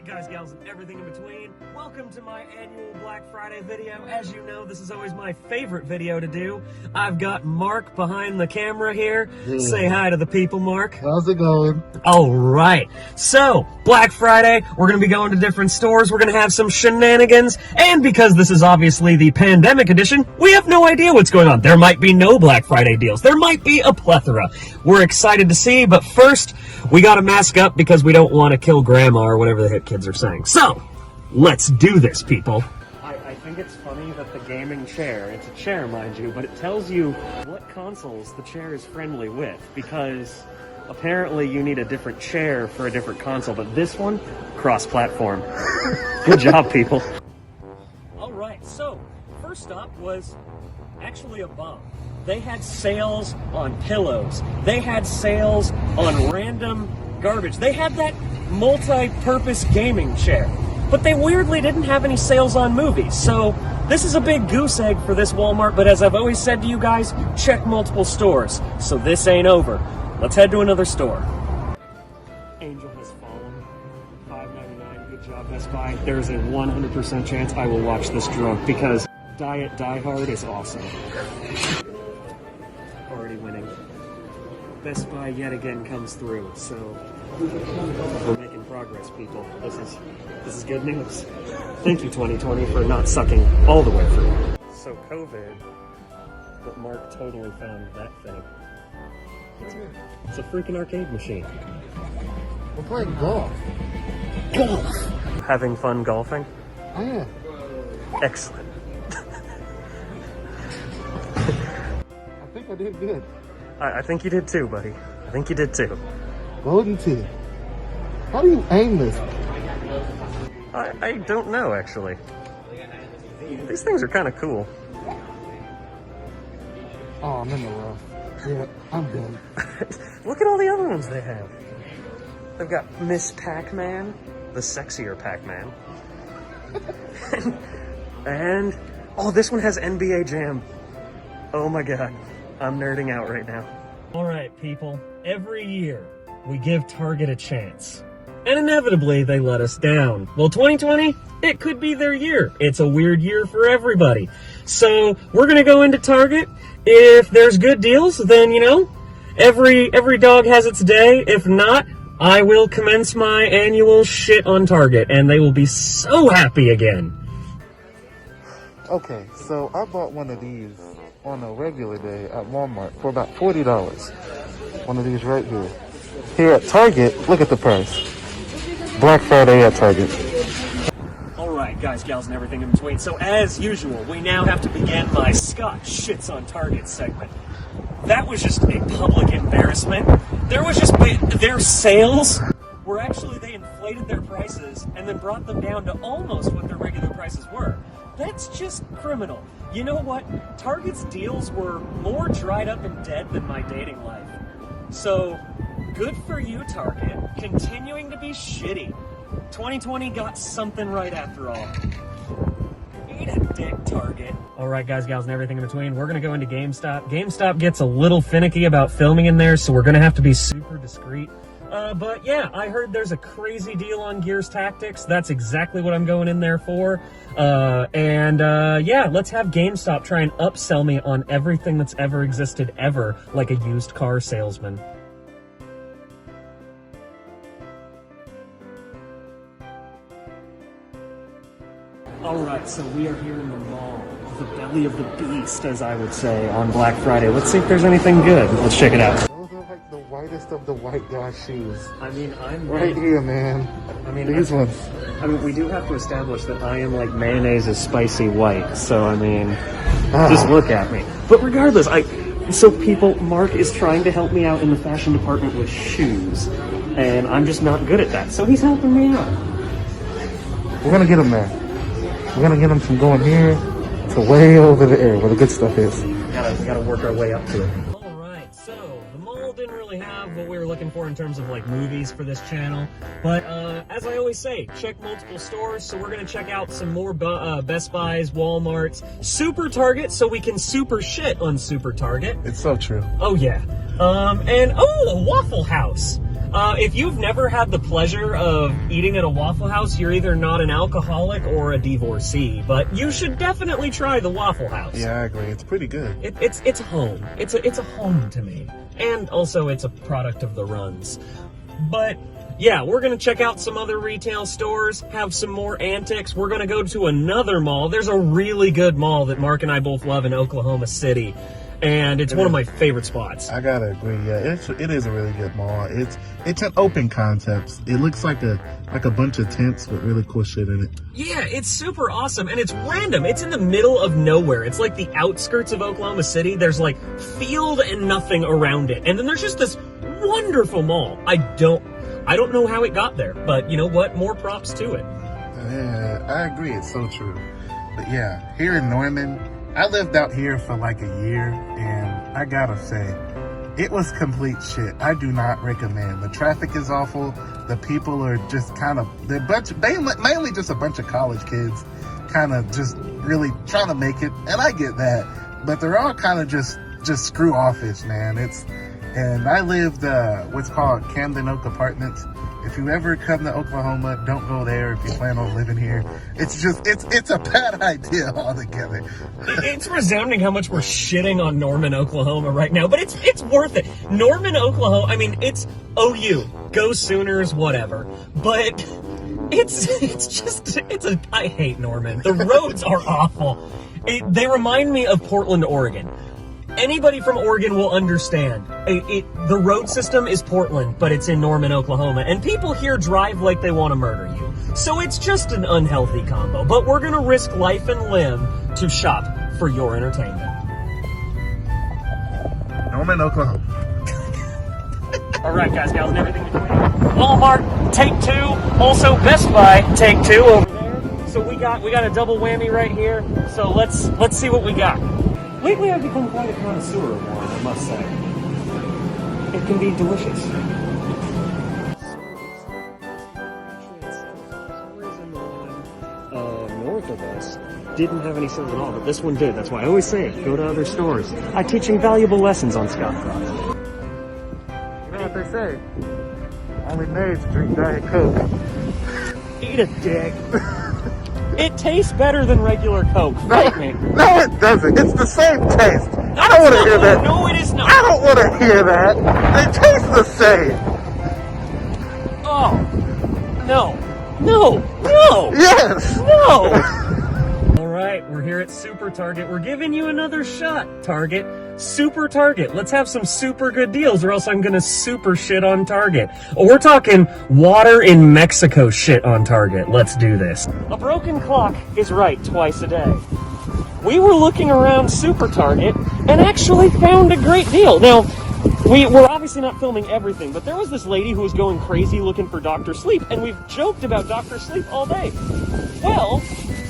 guys, gals, and everything in between. Welcome to my annual Black Friday video. As you know, this is always my favorite video to do. I've got Mark behind the camera here. Yeah. Say hi to the people, Mark. How's it going? All right. So, Black Friday, we're going to be going to different stores. We're going to have some shenanigans. And because this is obviously the pandemic edition, we have no idea what's going on. There might be no Black Friday deals. There might be a plethora. We're excited to see, but first, we got to mask up because we don't want to kill grandma or whatever the hit kids are saying. So, let's do this, people. I think it's funny that the gaming chair, it's a chair, mind you, but it tells you what consoles the chair is friendly with, because apparently you need a different chair for a different console, but this one, cross-platform. Good job, people. Alright, so, first up was actually a bum. They had sales on pillows. They had sales on random garbage. They had that multi-purpose gaming chair. But they weirdly didn't have any sales on movies. So this is a big goose egg for this Walmart, but as I've always said to you guys, check multiple stores. So this ain't over. Let's head to another store. Angel has fallen. $5.99. Good job, Best Buy. There's a 100% chance I will watch this drunk because Diet Die Hard is awesome. Already winning. Best Buy yet again comes through, so we're making progress, people. This is good news. Thank you, 2020, for not sucking all the way through. So COVID, but Mark totally found that thing. It's a freaking arcade machine. We're playing golf. Golf! Having fun golfing? Oh, yeah. Excellent. I think I did good. I think you did too, buddy. I think you did too. Golden tee. How do you aim this? I don't know, actually. These things are kind of cool. Oh, I'm in the rough. Yeah, I'm done. Look at all the other ones they have. They've got Miss Pac-Man, the sexier Pac-Man. And, oh, this one has NBA Jam. Oh my god, I'm nerding out right now. Alright, people, every year we give Target a chance. And inevitably, they let us down. Well, 2020, it could be their year. It's a weird year for everybody. So, we're gonna go into Target. If there's good deals, then, you know, every dog has its day. If not, I will commence my annual shit on Target, and they will be so happy again. Okay, so I bought one of these on a regular day at Walmart for about $40. One of these right here. Here at Target, look at the price. Black Friday at Target. Alright, guys, gals, and everything in between. So, as usual, we now have to begin my Scott Shits on Target segment. That was just a public embarrassment. There was just, their sales were actually, they inflated their prices and then brought them down to almost what their regular prices were. That's just criminal. You know what? Target's deals were more dried up and dead than my dating life. So, good for you, Target. Continuing to be shitty. 2020 got something right after all. Eat a dick, Target. Alright, guys, gals, and everything in between, we're gonna go into GameStop. GameStop gets a little finicky about filming in there, so we're gonna have to be super discreet. But yeah, I heard there's a crazy deal on Gears Tactics. That's exactly what I'm going in there for. Yeah, let's have GameStop try and upsell me on everything that's ever existed ever, like a used car salesman. Alright, so we are here in the mall, the belly of the beast, as I would say, on Black Friday. Let's see if there's anything good. Let's check it out. Those are like the whitest of the white guy shoes. I mean, I'm right here, man. I mean, these ones. I mean, we do have to establish that I am like mayonnaise is spicy white, so I mean, just look at me. But regardless, so people, Mark is trying to help me out in the fashion department with shoes, and I'm just not good at that, so he's helping me out. We're gonna get him there. We're gonna get him from going here to way over there where the good stuff is. We gotta work our way up to it. Alright, so the mall didn't really have what we were looking for in terms of like movies for this channel. But as I always say, check multiple stores. So we're gonna check out some more Best Buys, Walmarts, Super Target, so we can super shit on Super Target. It's so true. Oh yeah. And oh, a Waffle House. If you've never had the pleasure of eating at a Waffle House, you're either not an alcoholic or a divorcee. But you should definitely try the Waffle House. Yeah, I agree. It's pretty good. It's home. It's a home to me, and also it's a product of the runs. But yeah, we're gonna check out some other retail stores, have some more antics. We're gonna go to another mall. There's a really good mall that Mark and I both love in Oklahoma City. And it's one of my favorite spots. I gotta agree. Yeah, it is a really good mall. It's an open concept. It looks like a bunch of tents with really cool shit in it. Yeah, it's super awesome, and it's random. It's in the middle of nowhere. It's like the outskirts of Oklahoma City. There's like field and nothing around it, and then there's just this wonderful mall. I don't know how it got there, but you know what? More props to it. Yeah, I agree. It's so true. But yeah, here in Norman, I lived out here for like a year, and I gotta say, it was complete shit. I do not recommend. The traffic is awful. The people are just mainly just a bunch of college kids, kind of just really trying to make it, and I get that, but they're all kind of just screw offish, man. And I lived what's called Camden Oak Apartments. If you ever come to Oklahoma, don't go there if you plan on living here. It's a bad idea altogether. It's resounding how much we're shitting on Norman, Oklahoma right now, but it's worth it. Norman, Oklahoma, I mean, it's OU, go Sooners, whatever. But I hate Norman. The roads are awful. They remind me of Portland, Oregon. Anybody from Oregon will understand. The road system is Portland, but it's in Norman, Oklahoma, and people here drive like they want to murder you. So it's just an unhealthy combo, but we're going to risk life and limb to shop for your entertainment. Norman, Oklahoma. All right, guys, gals, and everything between. Wal-Mart, take two. Also, Best Buy, take two over there. So we got a double whammy right here. So let's see what we got. Lately, I've become quite a connoisseur of wine, I must say. It can be delicious. North of us didn't have any sales at all, but this one did. That's why I always say it. Go to other stores. I teach invaluable lessons on ScottsThoughts. You know what they say? Only maids drink Diet Coke. Eat a dick. It tastes better than regular Coke. Fight me. No, it doesn't. It's the same taste. I don't want to hear that. No, it is not. I don't want to hear that. They taste the same. Oh. No. No. No. Yes. No. All right, we're here at Super Target. We're giving you another shot, Target. Super Target. Let's have some super good deals, or else I'm gonna super shit on Target. Oh, we're talking water in Mexico shit on Target. Let's do this. A broken clock is right twice a day. We were looking around Super Target and actually found a great deal. Now, we're obviously not filming everything, but there was this lady who was going crazy looking for Dr. Sleep, and we've joked about Dr. Sleep all day. Well,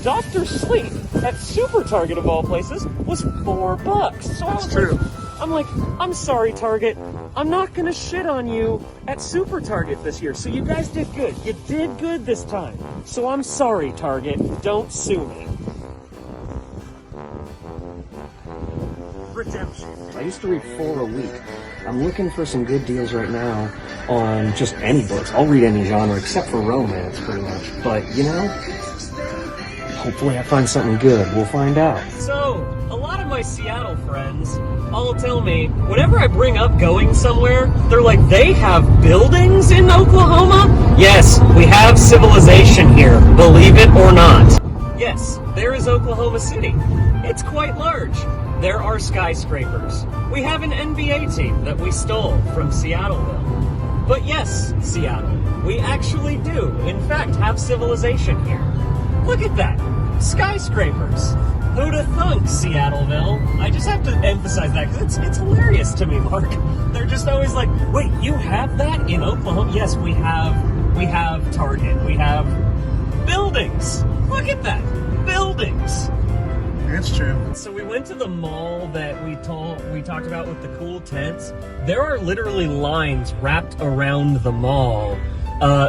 Dr. Sleep at Super Target of all places was $4. So That's true. I'm like, I'm sorry, Target. I'm not gonna shit on you at Super Target this year. So you guys did good. You did good this time. So I'm sorry, Target. Don't sue me. Redemption. I used to read 4 a week. I'm looking for some good deals right now on just any books. I'll read any genre except for romance, pretty much. But, you know, hopefully I find something good. We'll find out. So, a lot of my Seattle friends all tell me, whenever I bring up going somewhere, they're like, they have buildings in Oklahoma? Yes, we have civilization here, believe it or not. Yes, there is Oklahoma City. It's quite large. There are skyscrapers. We have an NBA team that we stole from Seattleville. But yes, Seattle, we actually do, in fact, have civilization here. Look at that. Skyscrapers. Who'd have thunk, Seattleville? I just have to emphasize that because it's hilarious to me, Mark. They're just always like, wait, you have that in Oklahoma? Yes, we have Target. We have buildings. Look at that. Buildings. It's true. So we went to the mall that we talked about with the cool tents. There are literally lines wrapped around the mall.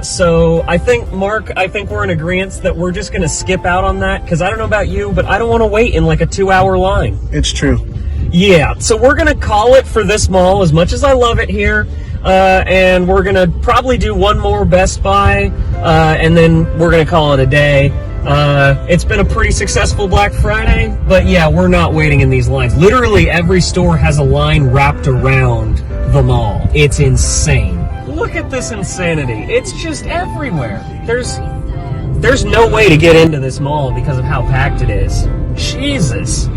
So I think, Mark, we're in agreement that we're just going to skip out on that, because I don't know about you, but I don't want to wait in like a 2-hour line. It's true. Yeah, so we're going to call it for this mall. As much as I love it here, and we're gonna probably do one more Best Buy, and then we're gonna call it a day. It's been a pretty successful Black Friday, but yeah, we're not waiting in these lines. Literally every store has a line wrapped around the mall. It's insane. Look at this insanity. It's just everywhere. There's no way to get into this mall because of how packed it is. Jesus.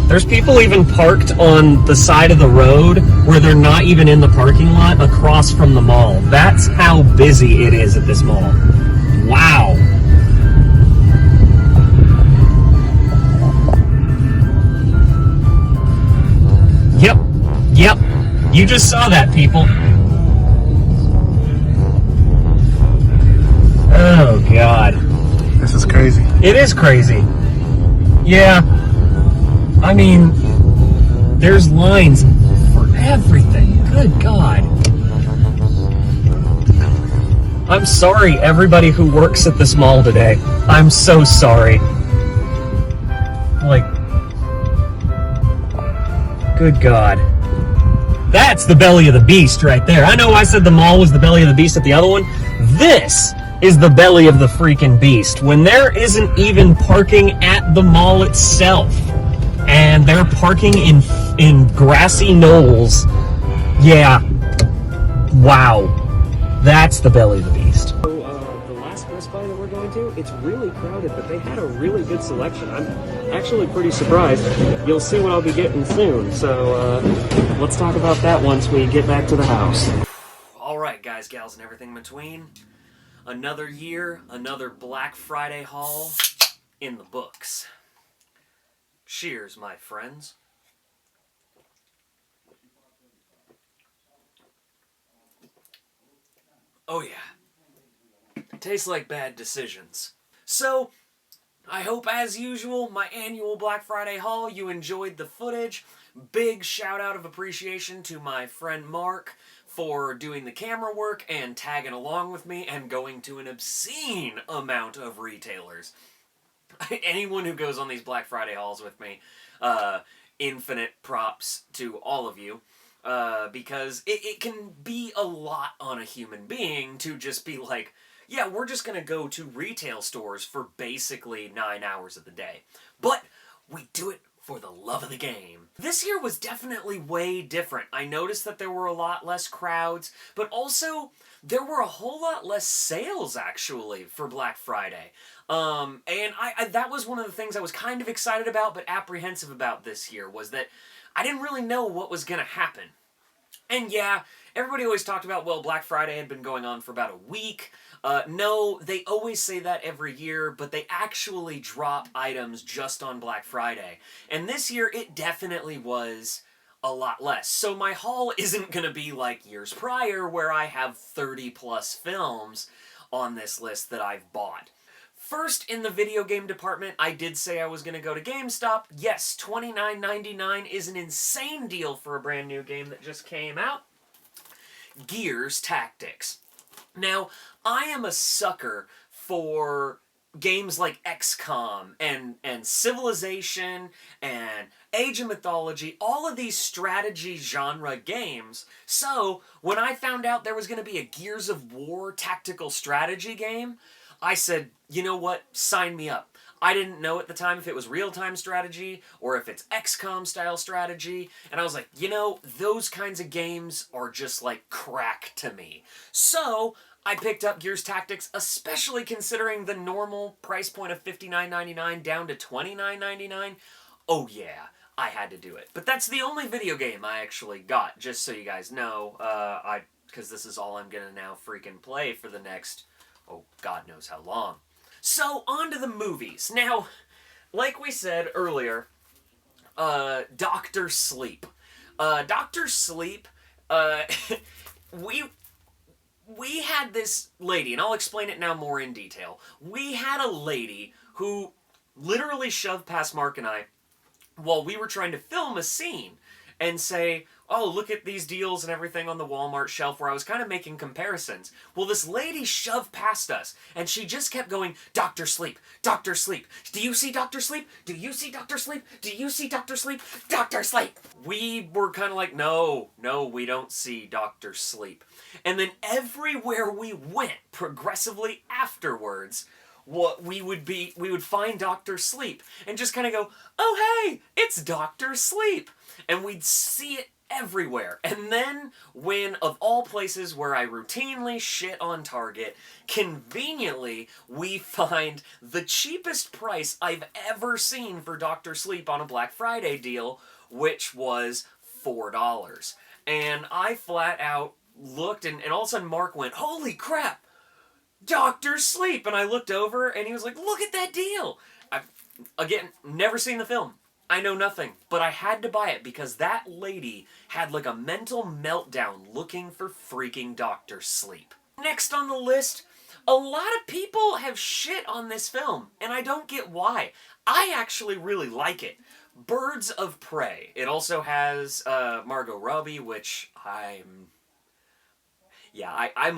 There's people even parked on the side of the road where they're not even in the parking lot across from the mall. That's how busy it is at this mall. Wow. Yep. You just saw that, people. Oh, God. This is crazy. It is crazy. Yeah. I mean, there's lines for everything. Good God. I'm sorry, everybody who works at this mall today. I'm so sorry. Like, good God. That's the belly of the beast right there. I know I said the mall was the belly of the beast at the other one. This is the belly of the freaking beast. When there isn't even parking at the mall itself, and they're parking in grassy knolls. Yeah. Wow. That's the belly of the beast. So, the last Best Buy that we're going to, it's really crowded, but they had a really good selection. I'm actually pretty surprised. You'll see what I'll be getting soon. So, let's talk about that once we get back to the house. Alright, guys, gals, and everything in between. Another year, another Black Friday haul in the books. Cheers, my friends. Oh yeah. Tastes like bad decisions. So, I hope as usual, my annual Black Friday haul, you enjoyed the footage. Big shout out of appreciation to my friend Mark for doing the camera work and tagging along with me and going to an obscene amount of retailers. Anyone who goes on these Black Friday hauls with me, infinite props to all of you, because it can be a lot on a human being to just be like, yeah, we're just going to go to retail stores for basically 9 hours of the day. But we do it for the love of the game. This year was definitely way different. I noticed that there were a lot less crowds, but also there were a whole lot less sales, actually, for Black Friday. And that was one of the things I was kind of excited about, but apprehensive about this year, was that I didn't really know what was going to happen. And yeah, everybody always talked about, well, Black Friday had been going on for about a week. No, they always say that every year, but they actually drop items just on Black Friday. And this year, it definitely was a lot less. So my haul isn't going to be like years prior, where I have 30 plus films on this list that I've bought. First, in the video game department, I did say I was going to go to GameStop. Yes, $29.99 is an insane deal for a brand new game that just came out. Gears Tactics. Now, I am a sucker for games like XCOM and Civilization and Age of Mythology, all of these strategy genre games. So, when I found out there was going to be a Gears of War tactical strategy game, I said, you know what, sign me up. I didn't know at the time if it was real-time strategy or if it's XCOM-style strategy, and I was like, you know, those kinds of games are just like crack to me. So, I picked up Gears Tactics, especially considering the normal price point of $59.99 down to $29.99. Oh yeah, I had to do it. But that's the only video game I actually got, just so you guys know, because this is all I'm gonna now freaking play for the next, oh, God knows how long. So, on to the movies. Now, like we said earlier, Dr. Sleep. Dr. Sleep, we had this lady, and I'll explain it now more in detail. We had a lady who literally shoved past Mark and I while we were trying to film a scene. and say, oh, look at these deals and everything on the Walmart shelf, where I was kind of making comparisons. Well, this lady shoved past us, and she just kept going, Dr. Sleep, Dr. Sleep. Do you see Dr. Sleep? Do you see Dr. Sleep? Do you see Dr. Sleep? Dr. Sleep! We were kind of like, no, we don't see Dr. Sleep. And then everywhere we went, progressively afterwards, we would find Dr. Sleep, and just kind of go, oh hey, it's Dr. Sleep! And we'd see it everywhere. And then, when, of all places where I routinely shit on Target, conveniently we find the cheapest price I've ever seen for Dr. Sleep on a Black Friday deal, which was $4. And I flat out looked, and all of a sudden Mark went, holy crap, Dr. Sleep! And I looked over, and he was like, look at that deal! I've, again, never seen the film. I know nothing, but I had to buy it because that lady had like a mental meltdown looking for freaking Dr. Sleep. Next on the list, a lot of people have shit on this film, and I don't get why. I actually really like it. Birds of Prey. It also has Margot Robbie, which I'm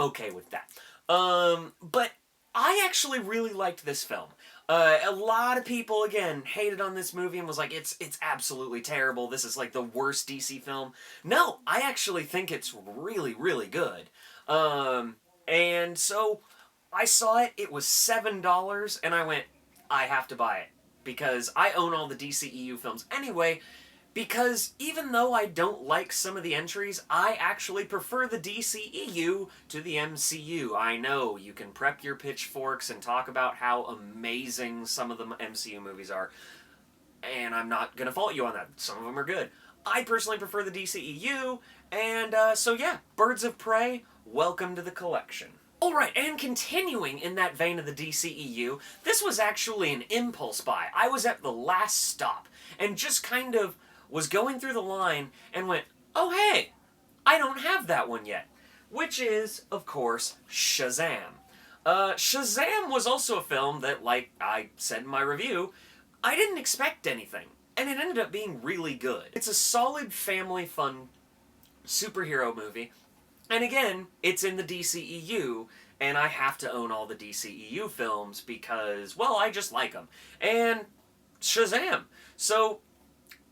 okay with that. But I actually really liked this film. A lot of people, again, hated on this movie and was like, it's absolutely terrible. This is like the worst DC film. No, I actually think it's really, really good. And so I saw it. It was $7, and I went, I have to buy it because I own all the DCEU films anyway. Because even though I don't like some of the entries, I actually prefer the DCEU to the MCU. I know, you can prep your pitchforks and talk about how amazing some of the MCU movies are, and I'm not going to fault you on that. Some of them are good. I personally prefer the DCEU, and so yeah, Birds of Prey, welcome to the collection. Alright, and continuing in that vein of the DCEU, this was actually an impulse buy. I was at the last stop, and just kind of was going through the line and went, oh hey, I don't have that one yet. Which is, of course, Shazam. Shazam was also a film that, like I said in my review, I didn't expect anything. And it ended up being really good. It's a solid family fun superhero movie. And again, it's in the DCEU, and I have to own all the DCEU films because, well, I just like them. And Shazam. So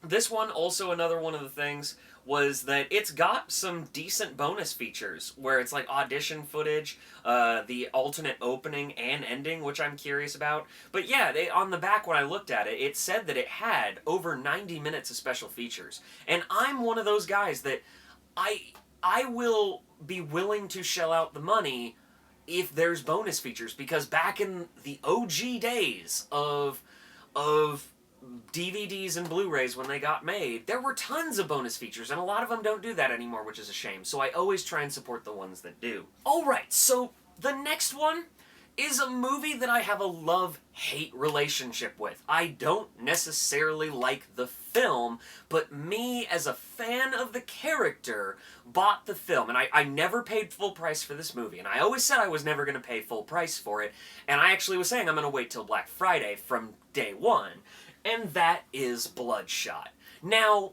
this one, also another one of the things, was that it's got some decent bonus features, where it's like audition footage, the alternate opening and ending, which I'm curious about. But yeah, on the back when I looked at it, it said that it had over 90 minutes of special features. And I'm one of those guys that I will be willing to shell out the money if there's bonus features, because back in the OG days of DVDs and Blu-rays when they got made, there were tons of bonus features, and a lot of them don't do that anymore, which is a shame. So I always try and support the ones that do. Alright, so the next one is a movie that I have a love-hate relationship with. I don't necessarily like the film, but me, as a fan of the character, bought the film. And I never paid full price for this movie, and I always said I was never going to pay full price for it, and I actually was saying I'm going to wait till Black Friday from day one. And that is Bloodshot. Now,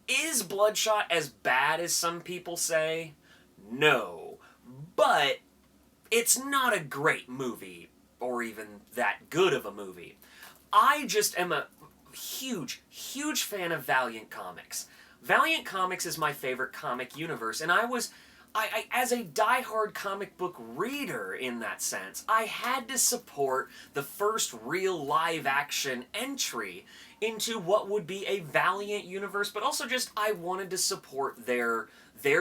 is Bloodshot as bad as some people say? No. But it's not a great movie, or even that good of a movie. I just am a huge, huge fan of Valiant Comics. Valiant Comics is my favorite comic universe, and I as a diehard comic book reader in that sense, I had to support the first real live-action entry into what would be a Valiant universe, but also just I wanted to support their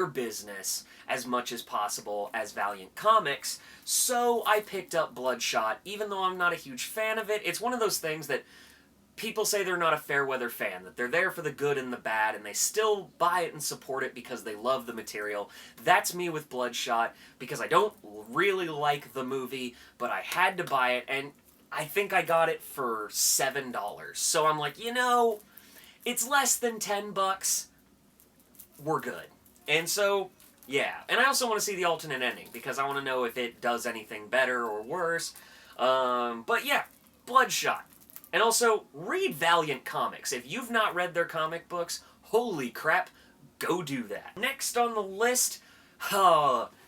business as much as possible as Valiant Comics, so I picked up Bloodshot, even though I'm not a huge fan of it. It's one of those things that people say they're not a fair-weather fan, that they're there for the good and the bad, and they still buy it and support it because they love the material. That's me with Bloodshot, because I don't really like the movie, but I had to buy it, and I think I got it for $7. So I'm like, you know, it's less than $10. We're good. And so, yeah. And I also want to see the alternate ending, because I want to know if it does anything better or worse. But yeah, Bloodshot. And also, read Valiant Comics. If you've not read their comic books, holy crap, go do that. Next on the list,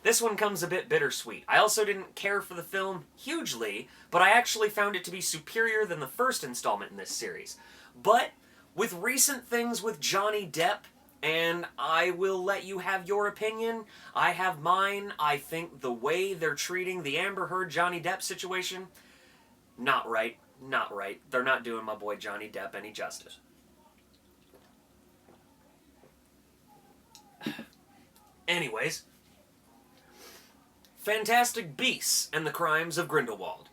this one comes a bit bittersweet. I also didn't care for the film hugely, but I actually found it to be superior than the first installment in this series. But with recent things with Johnny Depp, and I will let you have your opinion, I have mine, I think the way they're treating the Amber Heard Johnny Depp situation, not right. Not right. They're not doing my boy Johnny Depp any justice. Anyways, Fantastic Beasts and the Crimes of Grindelwald.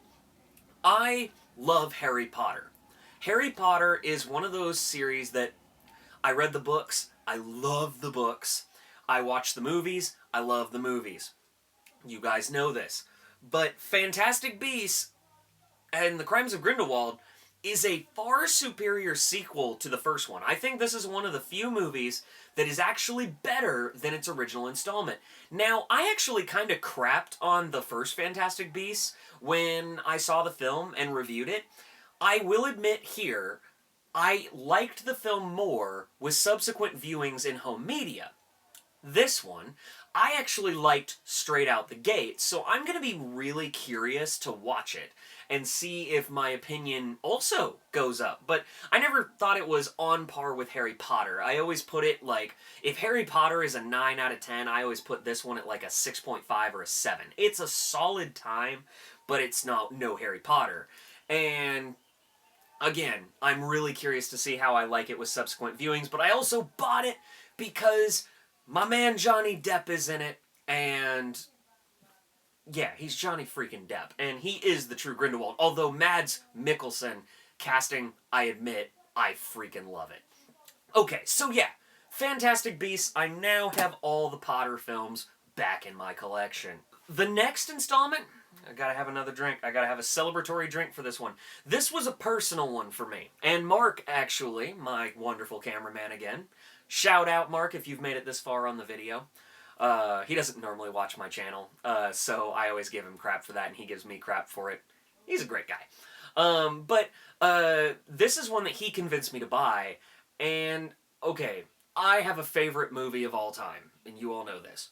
I love Harry Potter. Harry Potter is one of those series that I read the books, I love the books, I watch the movies, I love the movies. You guys know this. But Fantastic Beasts and the Crimes of Grindelwald is a far superior sequel to the first one. I think this is one of the few movies that is actually better than its original installment. Now, I actually kind of crapped on the first Fantastic Beasts when I saw the film and reviewed it. I will admit here, I liked the film more with subsequent viewings in home media. This one, I actually liked straight out the gate, so I'm going to be really curious to watch it and see if my opinion also goes up. But I never thought it was on par with Harry Potter. I always put it like, if Harry Potter is a 9 out of 10, I always put this one at like a 6.5 or a 7. It's a solid time, but it's not no Harry Potter. And again, I'm really curious to see how I like it with subsequent viewings, but I also bought it because my man Johnny Depp is in it, and yeah, he's Johnny freaking Depp, and he is the true Grindelwald. Although Mads Mikkelsen casting, I admit, I freaking love it. Okay, so yeah, Fantastic Beasts, I now have all the Potter films back in my collection. The next installment, I gotta have another drink. I gotta have a celebratory drink for this one. This was a personal one for me. And Mark, actually, my wonderful cameraman again, shout out, Mark, if you've made it this far on the video. He doesn't normally watch my channel, so I always give him crap for that, and he gives me crap for it. He's a great guy. But this is one that he convinced me to buy, and, okay, I have a favorite movie of all time, and you all know this.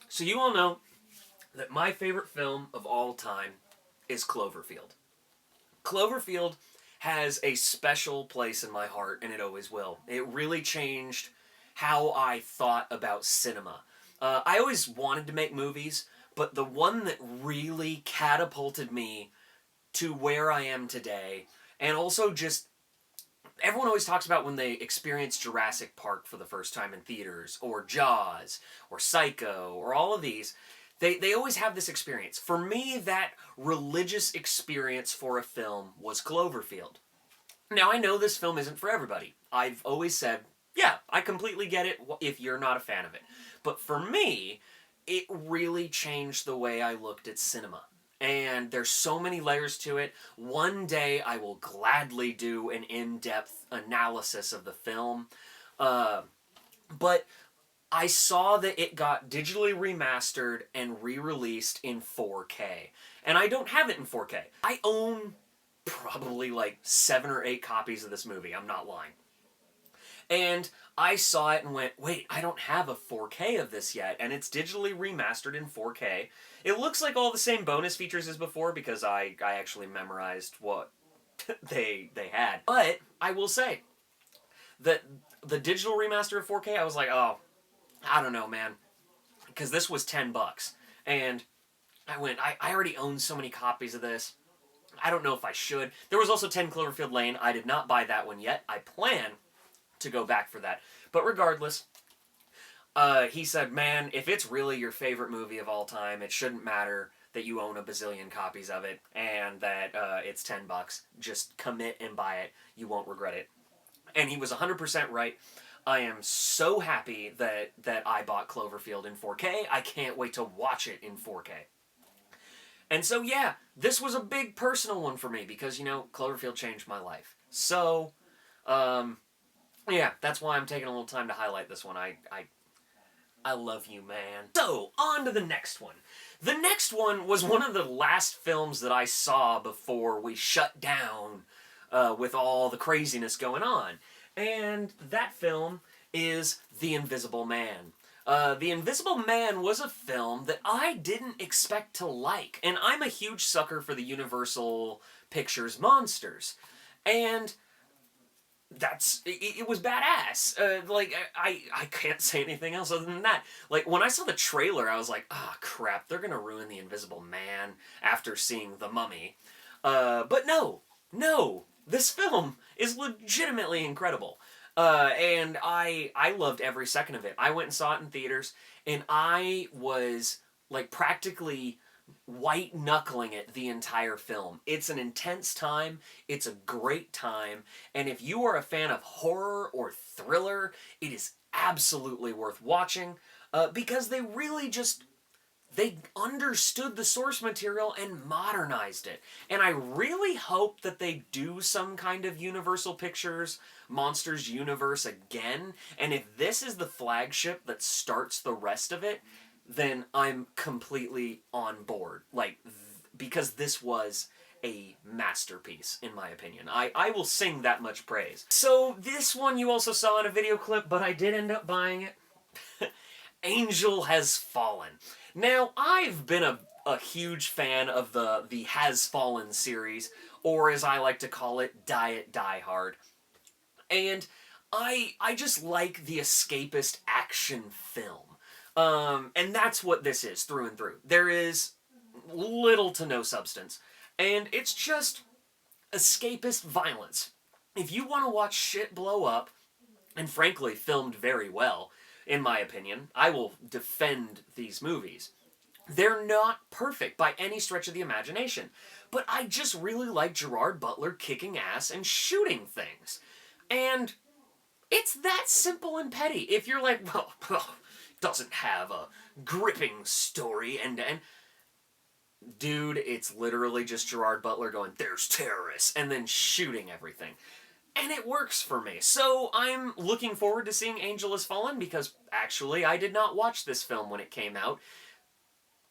So you all know that my favorite film of all time is Cloverfield. Cloverfield has a special place in my heart, and it always will. It really changed how I thought about cinema. I always wanted to make movies, but the one that really catapulted me to where I am today, and also just, everyone always talks about when they experience Jurassic Park for the first time in theaters, or Jaws, or Psycho, or all of these. They always have this experience. For me, that religious experience for a film was Cloverfield. Now, I know this film isn't for everybody. I've always said, yeah, I completely get it if you're not a fan of it. But for me, it really changed the way I looked at cinema. And there's so many layers to it. One day I will gladly do an in-depth analysis of the film. But I saw that it got digitally remastered and re-released in 4K. And I don't have it in 4K. I own probably like 7 or 8 copies of this movie. I'm not lying. And I saw it and went, wait, I don't have a 4K of this yet, and it's digitally remastered in 4K. It looks like all the same bonus features as before because I actually memorized what they had. But I will say that the digital remaster of 4K, I was like, oh, I don't know, man, because this was $10. And I went, I already own so many copies of this. I don't know if I should. There was also 10 Cloverfield Lane. I did not buy that one yet. I plan to go back for that. But regardless, he said, man, if it's really your favorite movie of all time, it shouldn't matter that you own a bazillion copies of it and that it's $10. Just commit and buy it. You won't regret it. And he was 100% right. I am so happy that I bought Cloverfield in 4K. I can't wait to watch it in 4K. And so, yeah, this was a big personal one for me because, you know, Cloverfield changed my life. So, yeah, that's why I'm taking a little time to highlight this one. I love you, man. So, on to the next one. The next one was one of the last films that I saw before we shut down with all the craziness going on. And that film is The Invisible Man. The Invisible Man was a film that I didn't expect to like, and I'm a huge sucker for the Universal Pictures monsters. And it was badass. I can't say anything else other than that. Like, when I saw the trailer, I was like, ah, crap, they're gonna ruin The Invisible Man after seeing The Mummy. But no, this film is legitimately incredible. And I loved every second of it. I went and saw it in theaters, and I was, like, practically white knuckling it the entire film. It's an intense time, it's a great time, and if you are a fan of horror or thriller, it is absolutely worth watching, because they really just, they understood the source material and modernized it. And I really hope that they do some kind of Universal Pictures Monsters universe again, and if this is the flagship that starts the rest of it, then I'm completely on board. Like, because this was a masterpiece, in my opinion. I will sing that much praise. So, this one you also saw in a video clip, but I did end up buying it. Angel Has Fallen. Now, I've been a huge fan of the Has Fallen series, or as I like to call it, Diet Die Hard. And I just like the escapist action film. And that's what this is, through and through. There is little to no substance. And it's just escapist violence. If you want to watch shit blow up, and frankly, filmed very well, in my opinion, I will defend these movies. They're not perfect by any stretch of the imagination. But I just really like Gerard Butler kicking ass and shooting things. And it's that simple and petty. If you're like, well, doesn't have a gripping story and dude, it's literally just Gerard Butler going, there's terrorists, and then shooting everything. And it works for me. So I'm looking forward to seeing Angel Has Fallen, because actually I did not watch this film when it came out.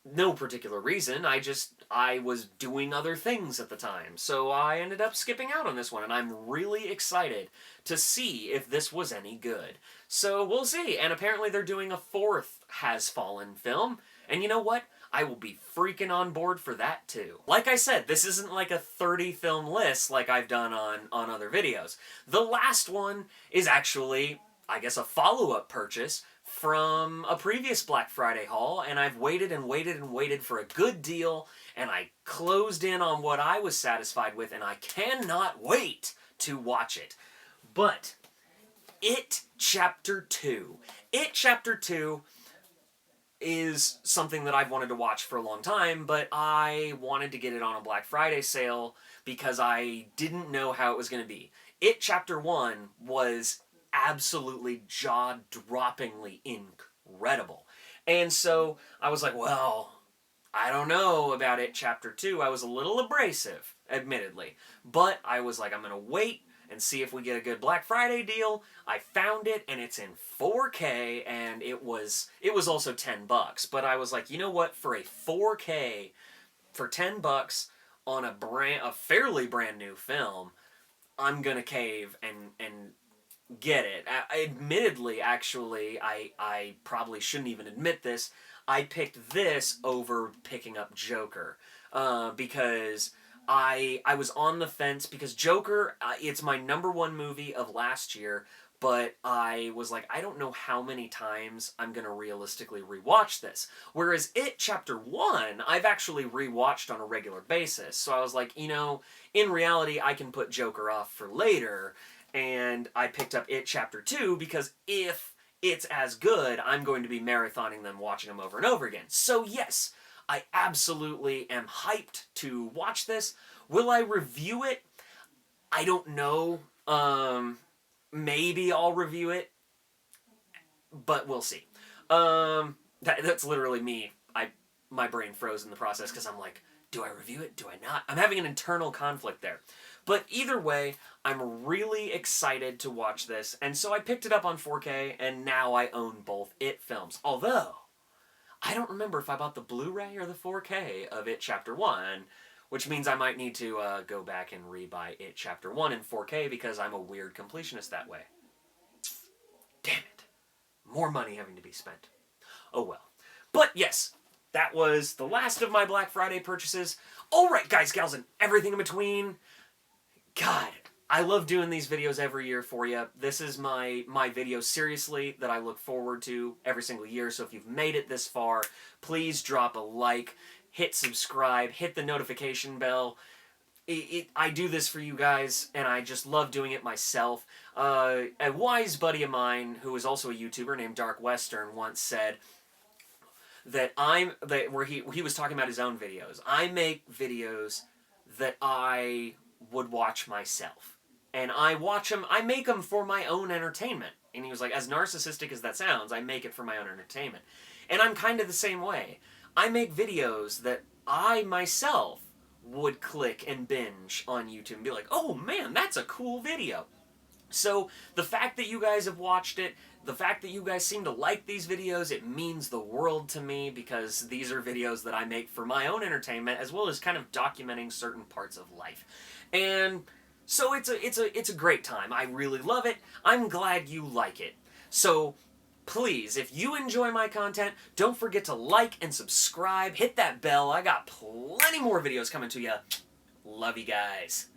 No particular reason, I was doing other things at the time, so I ended up skipping out on this one, and I'm really excited to see if this was any good. So we'll see, and apparently they're doing a fourth Has Fallen film, and you know what? I will be freaking on board for that too. Like I said, this isn't like a 30 film list like I've done on other videos. The last one is actually, I guess, a follow-up purchase from a previous Black Friday haul, and I've waited and waited and waited for a good deal, and I closed in on what I was satisfied with, and I cannot wait to watch it. But It Chapter 2. It Chapter 2 is something that I've wanted to watch for a long time, but I wanted to get it on a Black Friday sale because I didn't know how it was going to be. It Chapter 1 was absolutely jaw-droppingly incredible. And so I was like, well, I don't know about It Chapter 2. I was a little abrasive, admittedly. But I was like, I'm going to wait and see if we get a good Black Friday deal. I found it, and it's in 4K, and it was also $10. But I was like, you know what? For a 4K, for $10 on a fairly brand new film, I'm going to cave and get it. Admittedly, actually, I probably shouldn't even admit this. I picked this over picking up Joker, because I was on the fence, because Joker, it's my #1 movie of last year, but I was like, I don't know how many times I'm going to realistically rewatch this. Whereas It Chapter 1, I've actually rewatched on a regular basis. So I was like, you know, in reality, I can put Joker off for later. And I picked up It Chapter 2 because if it's as good, I'm going to be marathoning them, watching them over and over again. So yes, I absolutely am hyped to watch this. Will I review it? I don't know. Maybe I'll review it, but we'll see. That's literally me. My brain froze in the process because I'm like, Do I review it? Do I not? I'm having an internal conflict there. But either way, I'm really excited to watch this, and so I picked it up on 4K, and now I own both It films. Although, I don't remember if I bought the Blu-ray or the 4K of It Chapter 1, which means I might need to go back and rebuy It Chapter 1 in 4K because I'm a weird completionist that way. Damn it. More money having to be spent. Oh well. But yes, that was the last of my Black Friday purchases. Alright guys, gals, and everything in between. God, I love doing these videos every year for you. This is my video, seriously, that I look forward to every single year. So if you've made it this far, please drop a like, hit subscribe, hit the notification bell. I do this for you guys, and I just love doing it myself. A wise buddy of mine, who is also a YouTuber named Dark Western, once said that where he was talking about his own videos. I make videos that I would watch myself. And I make them for my own entertainment. And he was like, as narcissistic as that sounds, I make it for my own entertainment. And I'm kind of the same way. I make videos that I myself would click and binge on YouTube and be like, oh man, that's a cool video. So the fact that you guys have watched it, the fact that you guys seem to like these videos, it means the world to me, because these are videos that I make for my own entertainment, as well as kind of documenting certain parts of life. And so it's a great time. I really love it. I'm glad you like it. So please, if you enjoy my content, don't forget to like and subscribe. Hit that bell. I got plenty more videos coming to you. Love you guys.